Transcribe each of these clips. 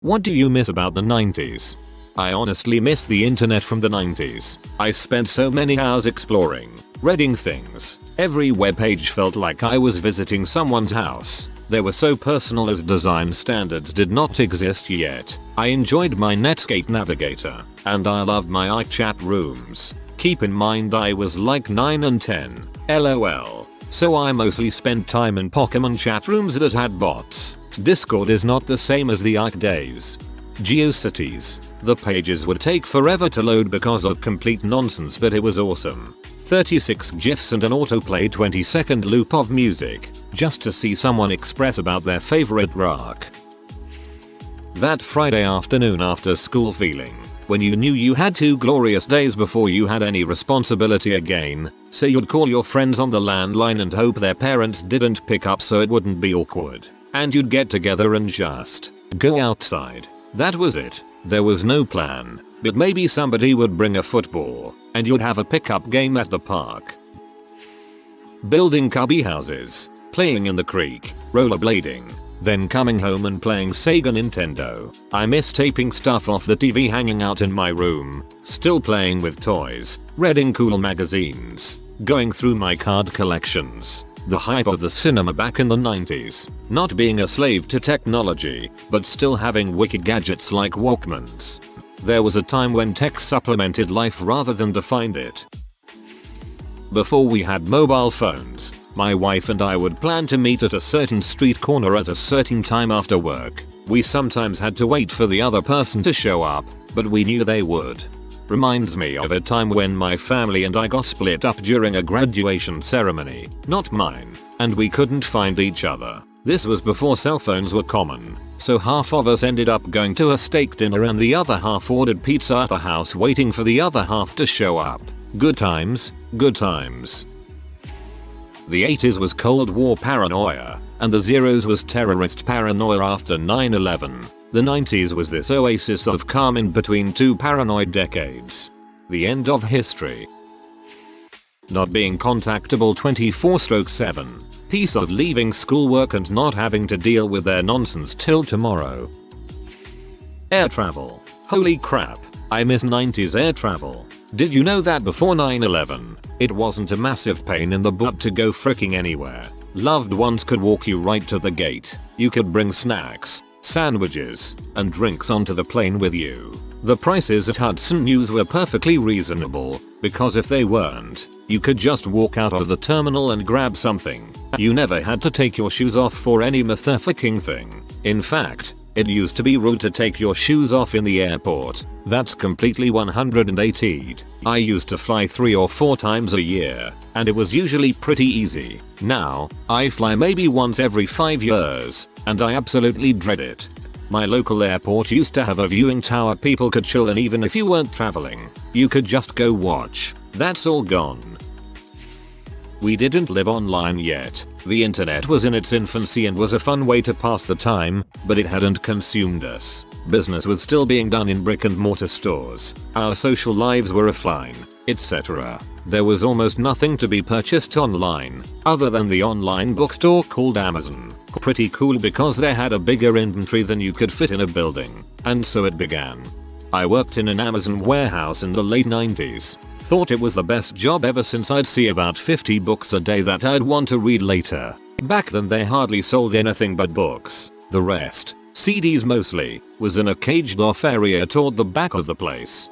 What do you miss about the 90s? I honestly miss the internet from the 90s. I spent so many hours exploring, reading things. Every webpage felt like I was visiting someone's house. They were so personal as design standards did not exist yet. I enjoyed my Netscape navigator, and I loved my iChat rooms. Keep in mind I was like 9 and 10, lol. So I mostly spent time in Pokemon chat rooms that had bots. Discord is not the same as the Ike days. GeoCities. The pages would take forever to load because of complete nonsense, but it was awesome. 36 GIFs and an autoplay 20-second loop of music, just to see someone express about their favorite rock. That Friday afternoon after school feeling, when you knew you had 2 glorious days before you had any responsibility again, so you'd call your friends on the landline and hope their parents didn't pick up so it wouldn't be awkward. And you'd get together and just go outside. That was it. There was no plan, but maybe somebody would bring a football, and you'd have a pickup game at the park. Building cubby houses, playing in the creek, rollerblading, then coming home and playing Sega Nintendo. I miss taping stuff off the TV, hanging out in my room, still playing with toys, reading cool magazines, going through my card collections. The hype of the cinema back in the 90s, not being a slave to technology, but still having wicked gadgets like Walkmans. There was a time when tech supplemented life rather than defined it. Before we had mobile phones, my wife and I would plan to meet at a certain street corner at a certain time after work. We sometimes had to wait for the other person to show up, but we knew they would. Reminds me of a time when my family and I got split up during a graduation ceremony, not mine, and we couldn't find each other. This was before cell phones were common, so half of us ended up going to a steak dinner and the other half ordered pizza at the house waiting for the other half to show up. Good times, good times. The 80s was Cold War paranoia, and the zeros was terrorist paranoia after 9/11. The 90s was this oasis of calm in between 2 paranoid decades. The end of history. Not being contactable 24/7. Peace of leaving schoolwork and not having to deal with their nonsense till tomorrow. Air travel. Holy crap, I miss 90s air travel. Did you know that before 9/11, it wasn't a massive pain in the butt to go fricking anywhere? Loved ones could walk you right to the gate. You could bring snacks, sandwiches, and drinks onto the plane with you. The prices at Hudson News were perfectly reasonable, because if they weren't, you could just walk out of the terminal and grab something. You never had to take your shoes off for any motherfucking thing. In fact, it used to be rude to take your shoes off in the airport. That's completely 180'd. I used to fly 3 or 4 times a year, and it was usually pretty easy. Now, I fly maybe once every 5 years, and I absolutely dread it. My local airport used to have a viewing tower people could chill in even if you weren't traveling. You could just go watch. That's all gone. We didn't live online yet. The internet was in its infancy and was a fun way to pass the time, but it hadn't consumed us. Business was still being done in brick and mortar stores. Our social lives were offline, etc. There was almost nothing to be purchased online, other than the online bookstore called Amazon. Pretty cool because they had a bigger inventory than you could fit in a building, and so it began. I worked in an Amazon warehouse in the late 90s. Thought it was the best job ever since I'd see about 50 books a day that I'd want to read later. Back then they hardly sold anything but books. The rest, CDs mostly, was in a caged off area toward the back of the place.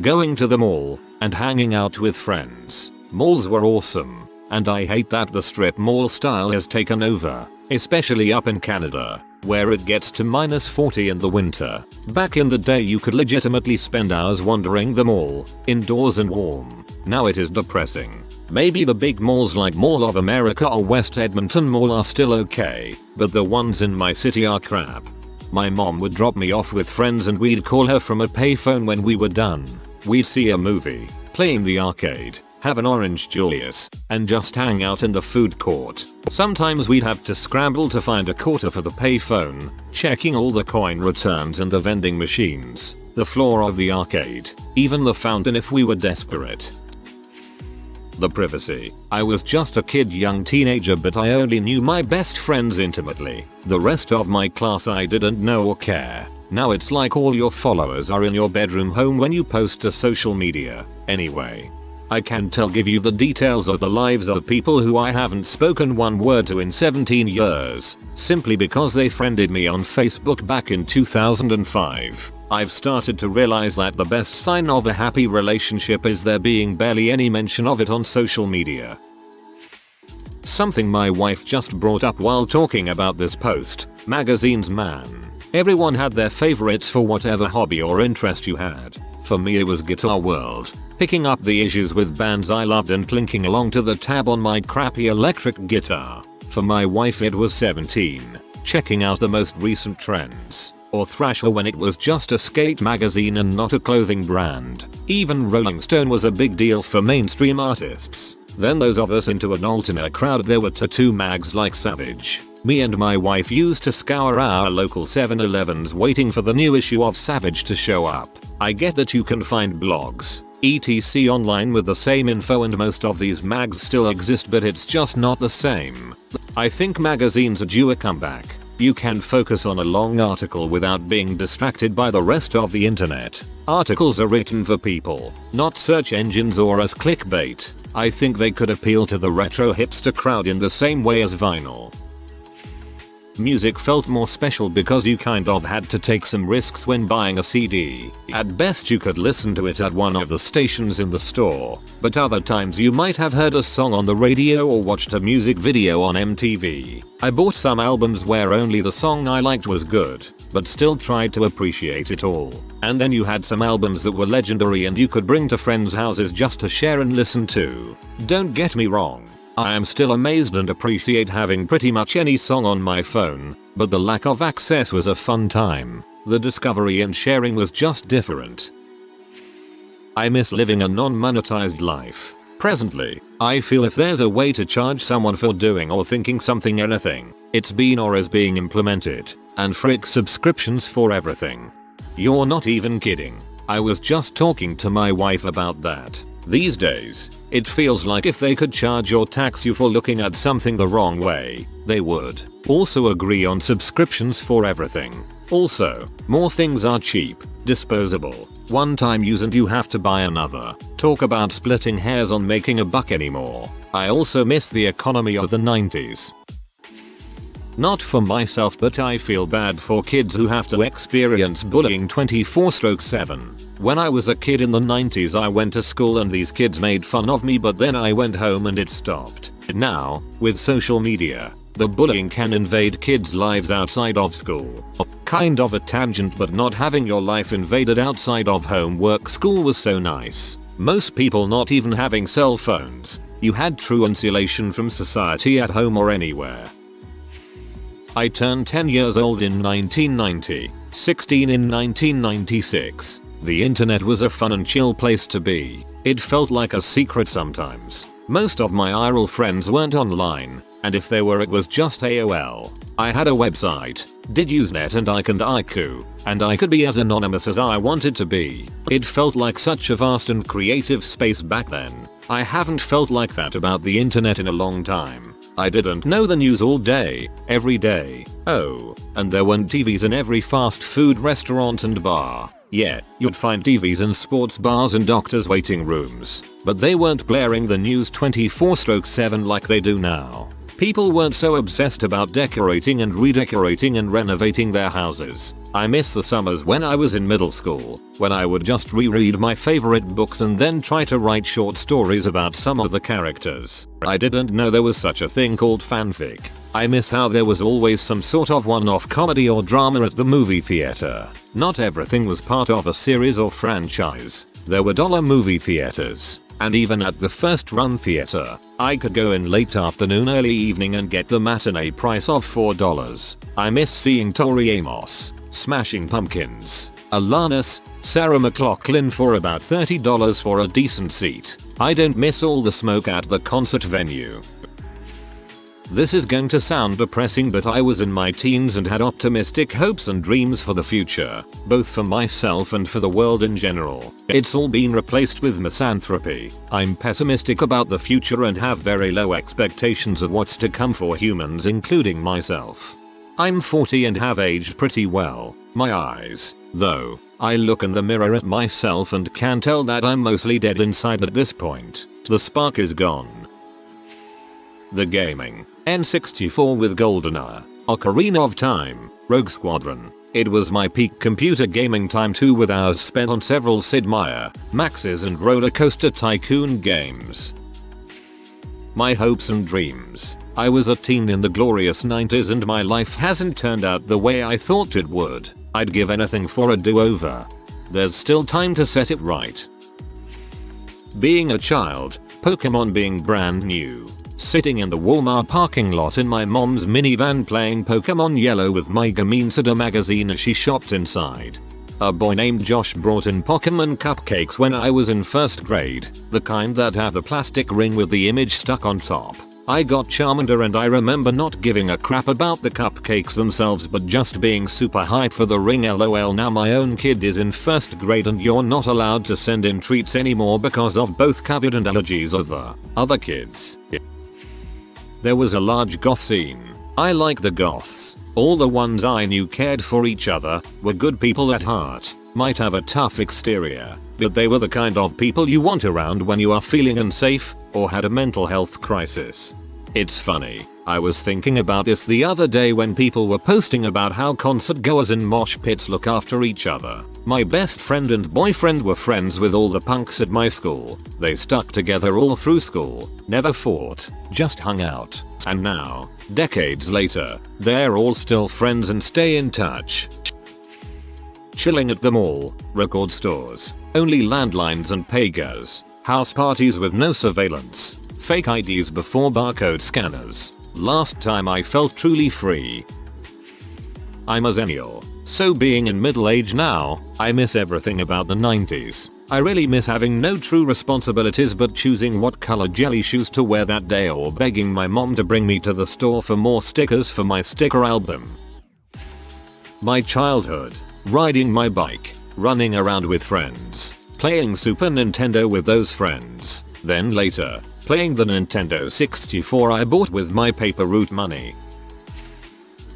Going to the mall and hanging out with friends. Malls were awesome, and I hate that the strip mall style has taken over, especially up in Canada, where it gets to -40 in the winter. Back in the day you could legitimately spend hours wandering the mall, indoors and warm. Now it is depressing. Maybe the big malls like Mall of America or West Edmonton Mall are still okay, but the ones in my city are crap. My mom would drop me off with friends and we'd call her from a payphone when we were done. We'd see a movie, play in the arcade, have an orange Julius, and just hang out in the food court. Sometimes we'd have to scramble to find a quarter for the payphone, checking all the coin returns and the vending machines, the floor of the arcade, even the fountain if we were desperate. The privacy. I was just a young teenager, but I only knew my best friends intimately. The rest of my class I didn't know or care. Now it's like all your followers are in your bedroom home when you post to social media. Anyway, I can't give you the details of the lives of people who I haven't spoken one word to in 17 years, simply because they friended me on Facebook back in 2005. I've started to realize that the best sign of a happy relationship is there being barely any mention of it on social media. Something my wife just brought up while talking about this post: magazines, man. Everyone had their favorites for whatever hobby or interest you had. For me it was Guitar World, picking up the issues with bands I loved and plinking along to the tab on my crappy electric guitar. For my wife it was 17, checking out the most recent trends. Or Thrasher when it was just a skate magazine and not a clothing brand. Even Rolling Stone was a big deal for mainstream artists. Then those of us into an alternate crowd, there were tattoo mags like Savage. Me and my wife used to scour our local 7-Elevens waiting for the new issue of Savage to show up. I get that you can find blogs, etc. online with the same info, and most of these mags still exist, but it's just not the same. I think magazines are due a comeback. You can focus on a long article without being distracted by the rest of the internet. Articles are written for people, not search engines or as clickbait. I think they could appeal to the retro hipster crowd in the same way as vinyl. Music felt more special because you kind of had to take some risks when buying a CD. At best you could listen to it at one of the stations in the store, but other times you might have heard a song on the radio or watched a music video on MTV. I bought some albums where only the song I liked was good, but still tried to appreciate it all. And then you had some albums that were legendary and you could bring to friends' houses just to share and listen to. Don't get me wrong, I am still amazed and appreciate having pretty much any song on my phone, but the lack of access was a fun time. The discovery and sharing was just different. I miss living a non-monetized life. Presently, I feel if there's a way to charge someone for doing or thinking something, anything, it's been or is being implemented. And frick subscriptions for everything. You're not even kidding. I was just talking to my wife about that. These days, it feels like if they could charge or tax you for looking at something the wrong way, they would. Also agree on subscriptions for everything. Also, more things are cheap, disposable, one-time use, and you have to buy another. Talk about splitting hairs on making a buck anymore. I also miss the economy of the 90s. Not for myself, but I feel bad for kids who have to experience bullying 24/7. When I was a kid in the 90s, I went to school and these kids made fun of me, but then I went home and it stopped. Now, with social media, the bullying can invade kids' lives outside of school. Kind of a tangent, but not having your life invaded outside of homework school was so nice. Most people not even having cell phones. You had true insulation from society at home or anywhere. I turned 10 years old in 1990, 16 in 1996. The internet was a fun and chill place to be. It felt like a secret sometimes. Most of my IRL friends weren't online, and if they were, it was just AOL. I had a website, did Usenet and IQ, and I could be as anonymous as I wanted to be. It felt like such a vast and creative space back then. I haven't felt like that about the internet in a long time. I didn't know the news all day, every day. Oh, and there weren't TVs in every fast food restaurant and bar. Yeah, you'd find TVs in sports bars and doctors' waiting rooms, but they weren't blaring the news 24/7 like they do now. People weren't so obsessed about decorating and redecorating and renovating their houses. I miss the summers when I was in middle school, when I would just reread my favorite books and then try to write short stories about some of the characters. I didn't know there was such a thing called fanfic. I miss how there was always some sort of one-off comedy or drama at the movie theater. Not everything was part of a series or franchise. There were dollar movie theaters. And even at the first run theater, I could go in late afternoon, early evening and get the matinee price of $4. I miss seeing Tori Amos, Smashing Pumpkins, Alanis, Sarah McLachlan for about $30 for a decent seat. I don't miss all the smoke at the concert venue. This is going to sound depressing, but I was in my teens and had optimistic hopes and dreams for the future, both for myself and for the world in general. It's all been replaced with misanthropy. I'm pessimistic about the future and have very low expectations of what's to come for humans, including myself. I'm 40 and have aged pretty well. My eyes, though, I look in the mirror at myself and can tell that I'm mostly dead inside at this point. The spark is gone. The gaming. N64 with GoldenEye, Ocarina of Time, Rogue Squadron. It was my peak computer gaming time too, with hours spent on several Sid Meier, Max's and Roller Coaster Tycoon games. My hopes and dreams. I was a teen in the glorious 90s and my life hasn't turned out the way I thought it would. I'd give anything for a do-over. There's still time to set it right. Being a child, Pokemon being brand new. Sitting in the Walmart parking lot in my mom's minivan playing Pokemon Yellow with my Gameensuda magazine as she shopped inside. A boy named Josh brought in Pokemon cupcakes when I was in first grade, the kind that have the plastic ring with the image stuck on top. I got Charmander and I remember not giving a crap about the cupcakes themselves but just being super hyped for the ring. LOL. Now my own kid is in first grade and you're not allowed to send in treats anymore because of both COVID and allergies of the other kids. There was a large goth scene. I like the goths. All the ones I knew cared for each other, were good people at heart, might have a tough exterior, but they were the kind of people you want around when you are feeling unsafe or had a mental health crisis. It's funny, I was thinking about this the other day when people were posting about how concert goers in mosh pits look after each other. My best friend and boyfriend were friends with all the punks at my school. They stuck together all through school, never fought, just hung out. And now, decades later, they're all still friends and stay in touch. Chilling at the mall, record stores, only landlines and pagas, house parties with no surveillance, fake IDs before barcode scanners. Last time I felt truly free. I'm a Zennial, so being in middle age now, I miss everything about the 90s. I really miss having no true responsibilities but choosing what color jelly shoes to wear that day or begging my mom to bring me to the store for more stickers for my sticker album. My childhood, riding my bike, running around with friends, playing Super Nintendo with those friends, then later, playing the Nintendo 64 I bought with my paper route money.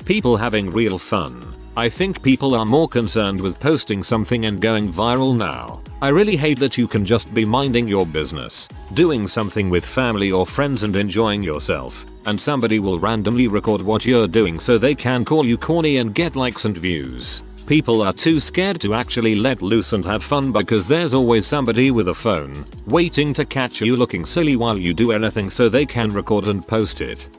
People having real fun. I think people are more concerned with posting something and going viral now. I really hate that you can just be minding your business, doing something with family or friends and enjoying yourself, and somebody will randomly record what you're doing so they can call you corny and get likes and views. People are too scared to actually let loose and have fun because there's always somebody with a phone, waiting to catch you looking silly while you do anything so they can record and post it.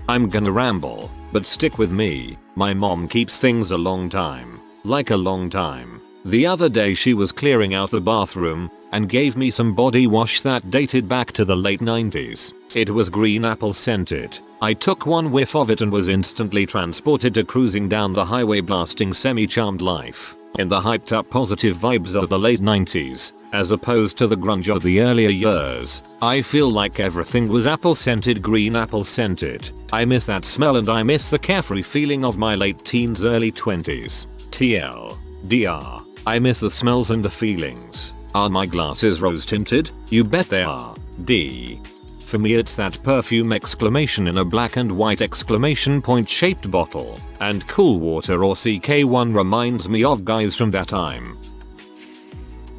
I'm gonna ramble, but stick with me. My mom keeps things a long time. Like a long time. The other day she was clearing out the bathroom and gave me some body wash that dated back to the late 90s. It was green apple scented. I took one whiff of it and was instantly transported to cruising down the highway blasting semi-charmed life in the hyped up positive vibes of the late 90s, as opposed to the grunge of the earlier years. I feel like everything was apple scented, green apple scented. I miss that smell and I miss the carefree feeling of my late teens, early 20s. TLDR. I miss the smells and the feelings. Are my glasses rose tinted? You bet they are. D. For me it's that perfume exclamation in a black and white exclamation point shaped bottle, and Cool Water or CK1 reminds me of guys from that time.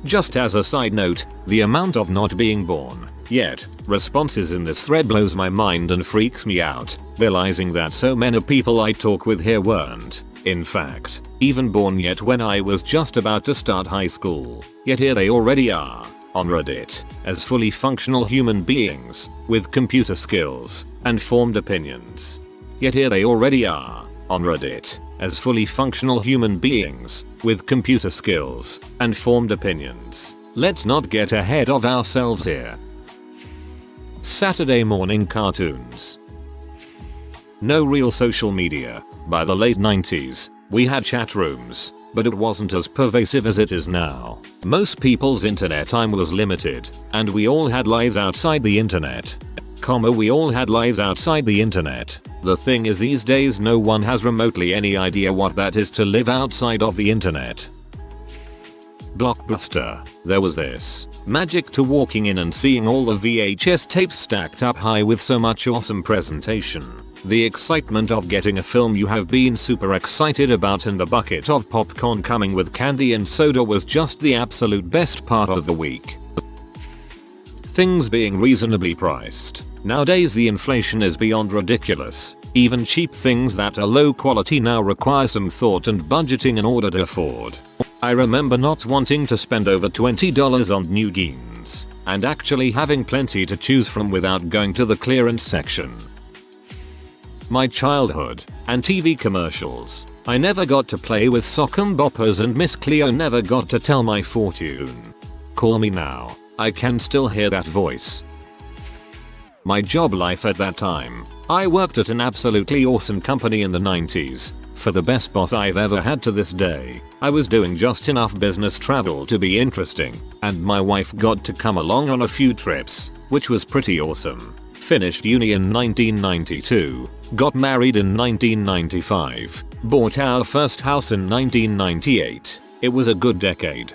Just as a side note, the amount of not being born yet responses in this thread blows my mind and freaks me out, realizing that so many people I talk with here weren't, in fact, even born yet when I was just about to start high school, yet here they already are. On Reddit, as fully functional human beings, with computer skills, and formed opinions. Yet here they already are, on Reddit, as fully functional human beings, with computer skills, and formed opinions. Let's not get ahead of ourselves here. Saturday morning cartoons. No real social media. By the late 90s, we had chat rooms, but it wasn't as pervasive as it is now. Most people's internet time was limited, and we all had lives outside the internet. We all had lives outside the internet. The thing is, these days no one has remotely any idea what that is to live outside of the internet. Blockbuster. There was this magic to walking in and seeing all the VHS tapes stacked up high with so much awesome presentation. The excitement of getting a film you have been super excited about and the bucket of popcorn coming with candy and soda was just the absolute best part of the week. Things being reasonably priced. Nowadays the inflation is beyond ridiculous. Even cheap things that are low quality now require some thought and budgeting in order to afford. I remember not wanting to spend over $20 on new jeans, and actually having plenty to choose from without going to the clearance section. My childhood and TV commercials. I never got to play with sock and boppers and Miss Cleo never got to tell my fortune. Call me now. I can still hear that voice. My job life at that time. I worked at an absolutely awesome company in the 90s. For the best boss I've ever had to this day. I was doing just enough business travel to be interesting, and my wife got to come along on a few trips, which was pretty awesome. Finished uni in 1992, got married in 1995, bought our first house in 1998. It was a good decade.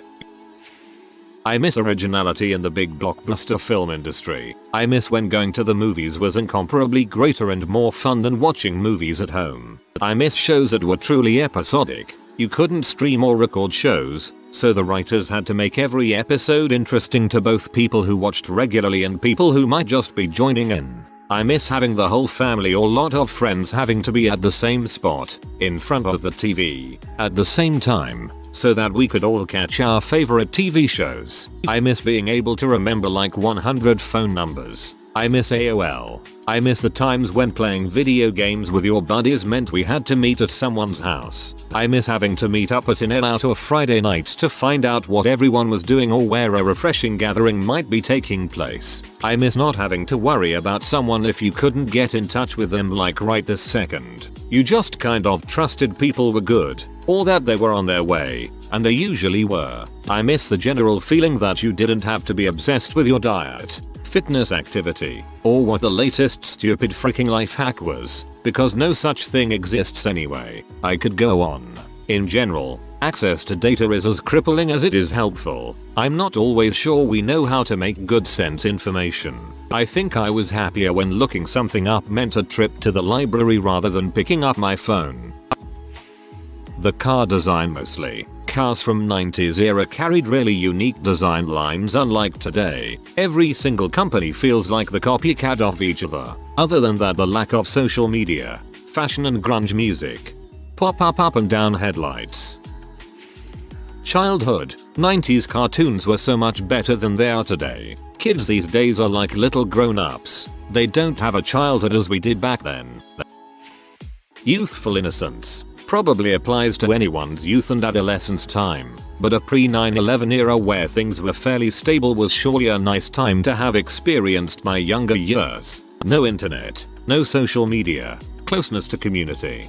I miss originality in the big blockbuster film industry. I miss when going to the movies was incomparably greater and more fun than watching movies at home. I miss shows that were truly episodic. You couldn't stream or record shows, so the writers had to make every episode interesting to both people who watched regularly and people who might just be joining in. I miss having the whole family or lot of friends having to be at the same spot, in front of the TV, at the same time, so that we could all catch our favorite TV shows. I miss being able to remember like 100 phone numbers. I miss AOL. I miss the times when playing video games with your buddies meant we had to meet at someone's house. I miss having to meet up at an out or Friday night to find out what everyone was doing or where a refreshing gathering might be taking place. I miss not having to worry about someone if you couldn't get in touch with them like right this second. You just kind of trusted people were good, or that they were on their way, and they usually were. I miss the general feeling that you didn't have to be obsessed with your diet, fitness activity, or what the latest stupid freaking life hack was, because no such thing exists anyway. I could go on. In general, access to data is as crippling as it is helpful. I'm not always sure we know how to make good sense information. I think I was happier when looking something up meant a trip to the library rather than picking up my phone. The car design mostly. Cars from 90s era carried really unique design lines unlike today. Every single company feels like the copycat of each other. Other than that, the lack of social media, fashion and grunge music. Pop up and down headlights. Childhood. 90s cartoons were so much better than they are today. Kids these days are like little grown-ups. They don't have a childhood as we did back then. Youthful innocence. Probably applies to anyone's youth and adolescence time, but a pre-9/11 era where things were fairly stable was surely a nice time to have experienced my younger years. No internet, no social media, closeness to community.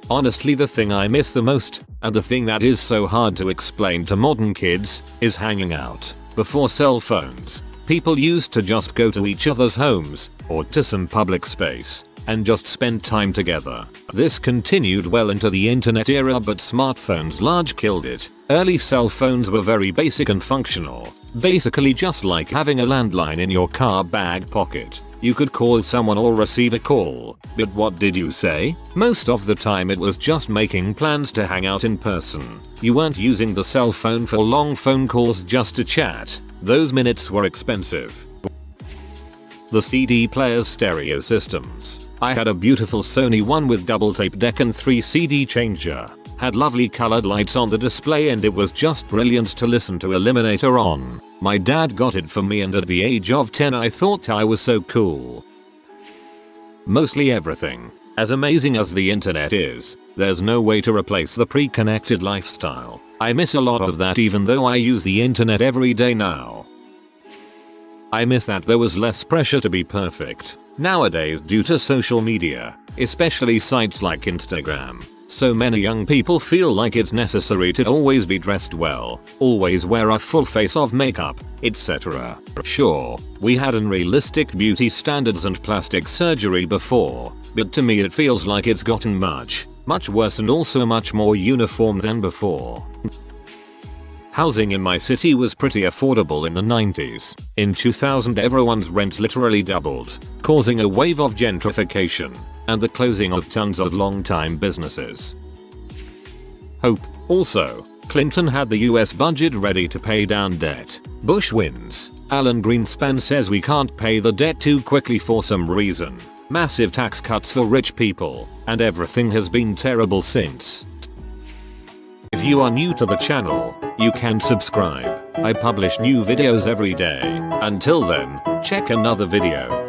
Honestly, the thing I miss the most, and the thing that is so hard to explain to modern kids, is hanging out. Before cell phones, people used to just go to each other's homes, or to some public space, and just spend time together. This continued well into the internet era, but smartphones large killed it. Early cell phones were very basic and functional, basically just like having a landline in your car bag pocket. You could call someone or receive a call, but what did you say? Most of the time it was just making plans to hang out in person. You weren't using the cell phone for long phone calls just to chat. Those minutes were expensive. The CD player's stereo systems. I had a beautiful Sony one with double tape deck and 3 CD changer. Had lovely colored lights on the display and it was just brilliant to listen to Eliminator on. My dad got it for me and at the age of 10 I thought I was so cool. Mostly everything. As amazing as the internet is, there's no way to replace the pre-connected lifestyle. I miss a lot of that even though I use the internet every day now. I miss that there was less pressure to be perfect. Nowadays, due to social media, especially sites like Instagram, So many young people feel like it's necessary to always be dressed well, always wear a full face of makeup, etc. Sure, we had unrealistic beauty standards and plastic surgery before, but to me it feels like it's gotten much worse and also much more uniform than before. Housing in my city was pretty affordable in the 90s. In 2000 everyone's rent literally doubled, causing a wave of gentrification and the closing of tons of long-time businesses. Hope. Also, Clinton had the US budget ready to pay down debt. Bush wins. Alan Greenspan says we can't pay the debt too quickly for some reason. Massive tax cuts for rich people, and everything has been terrible since. If you are new to the channel, you can subscribe. I publish new videos every day. Until then, check another video.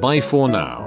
Bye for now.